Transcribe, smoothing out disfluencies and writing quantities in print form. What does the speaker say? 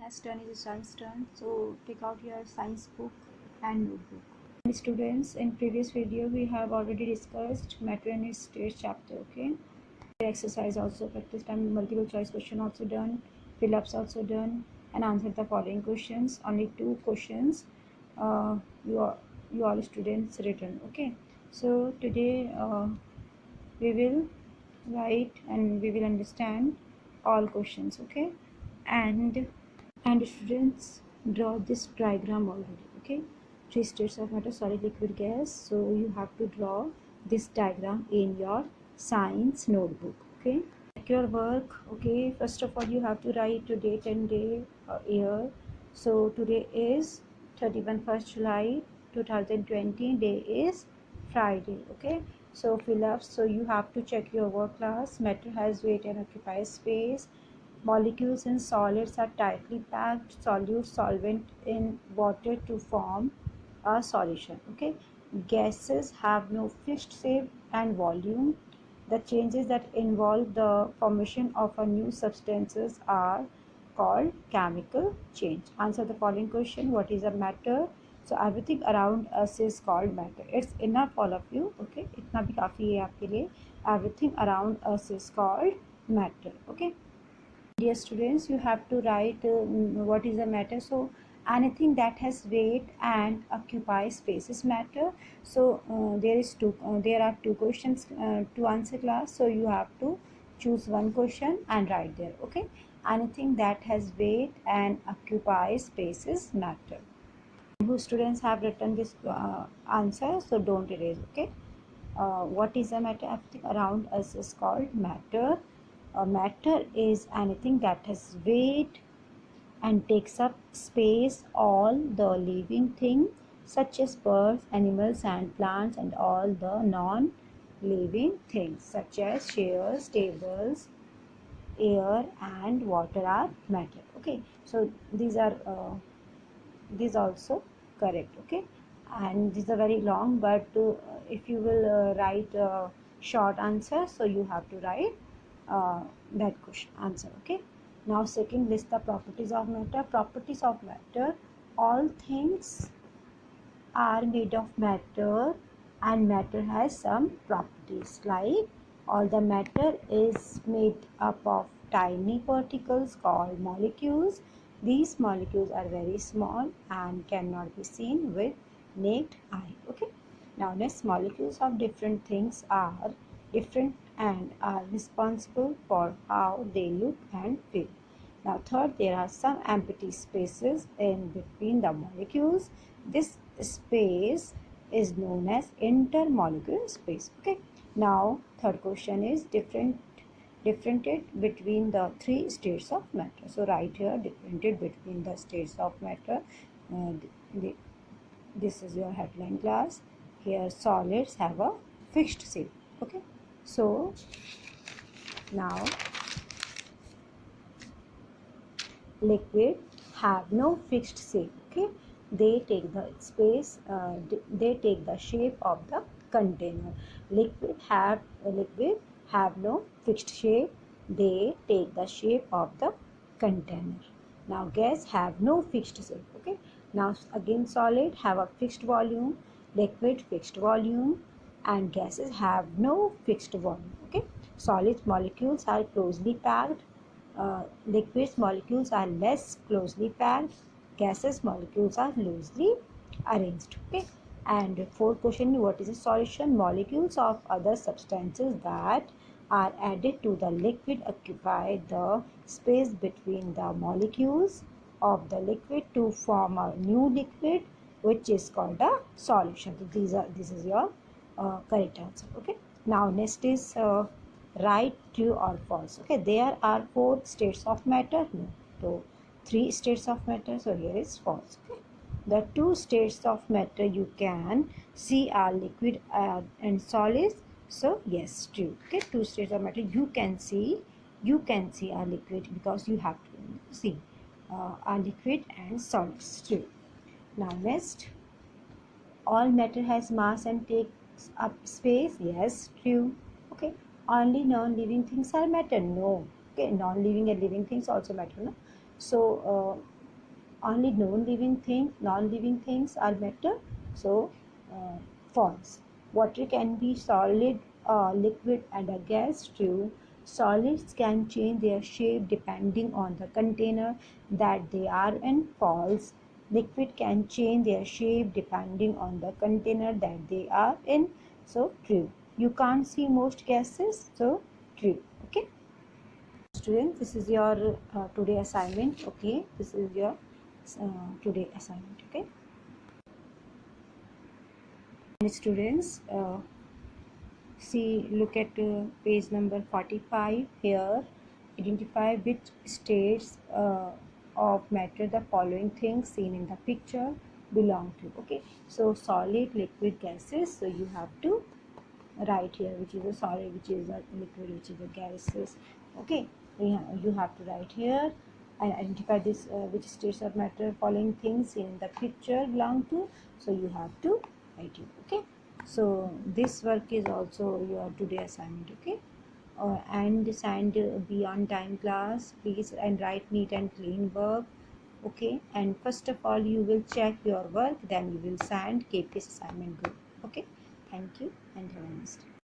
Next turn is a science turn. So take out your science book and notebook. And students, in previous video we have already discussed matter and its state chapter. Okay. Exercise also practice time, multiple choice question also done, fill ups also done, and answer the following questions. Only 2 questions. You all students written. Okay. So today we will write and we will understand all questions. Okay. And students, draw this diagram already. Okay, 3 states of matter, solid, liquid, gas. So you have to draw this diagram in your science notebook. Okay, check your work. Okay, first of all you have to write the date and day, year. So today is 31st July 2020. Day is Friday. Okay, so fill up. So you have to check your work class. Matter has weight and occupies space. Molecules in solids are tightly packed solute solvent in water to form a solution. Okay, gases have no fixed shape and volume. The changes that involve the formation of a new substances are called chemical change. Answer the following question. What is a matter? So everything around us is called matter. It's enough all of you. Okay, इतना भी काफ़ी है आपके लिए. Everything around us is called matter. Okay. Dear students, you have to write what is a matter. So anything that has weight and occupies space is matter. So there are 2 questions to answer class. So you have to choose one question and write there. Okay, anything that has weight and occupies space is matter. Who students have written this answer, so don't erase. Okay, what is a matter? Everything around us is called matter. A matter is anything that has weight and takes up space. All the living things such as birds, animals and plants, and all the non-living things such as chairs, tables, air and water are matter. Okay, so these are these also correct. Okay, and these are very long, but if you will write a short answer, so you have to write that question answer. Okay, now second, list the properties of matter. Properties of matter: all things are made of matter and matter has some properties, like all the matter is made up of tiny particles called molecules. These molecules are very small and cannot be seen with naked eye. Okay, now next, molecules of different things are different and are responsible for how they look and feel. Now third, there are some empty spaces in between the molecules. This space is known as intermolecular space. Okay, now third question is differentiate between the 3 states of matter. So write here, differentiate between the states of matter. This is your headline class. Here solids have a fixed shape. Okay, so now liquid have no fixed shape. Okay, they take the space, they take the shape of the container. Liquid have no fixed shape, they take the shape of the container. Now gas have no fixed shape. Okay, now again solid have a fixed volume, liquid fixed volume, and gases have no fixed volume. Okay, solid molecules are closely packed, liquids molecules are less closely packed, gases molecules are loosely arranged. Okay, and fourth question, what is a solution? Molecules of other substances that are added to the liquid occupy the space between the molecules of the liquid to form a new liquid, which is called a solution. So this is your correct answer. Okay, now next is right, true or false. Okay, there are 4 states of matter. No, so 3 states of matter. So here is false. Okay, the 2 states of matter you can see are liquid and solids. So yes, true. Okay, 2 states of matter you can see are liquid, because you have to see are liquid and solids. True. Now next, all matter has mass and takes up space. Yes, true. Okay, only non-living things are matter. No. Okay, non-living and living things also matter. No? So only non-living things are matter, so false. Water can be solid, liquid, and a gas, true. Solids can change their shape depending on the container that they are in, false. Liquid can change their shape depending on the container that they are in, so true. You can't see most gases, so true. Okay, students, this is your today assignment. Okay, this is your today assignment. Okay, and students, see, look at page number 45 here. Identify which states of matter the following things seen in the picture belong to. Okay, so solid, liquid, gases. So you have to write here which is a solid, which is a liquid, which is a gases. Okay, you have to write here and identify this which states of matter following things in the picture belong to. So you have to write it. Okay, so this work is also your today assignment. Okay, and send be on time class please, and write neat and clean work. Okay, and first of all you will check your work, then you will send, keep this assignment good. Okay, thank you and have a nice day.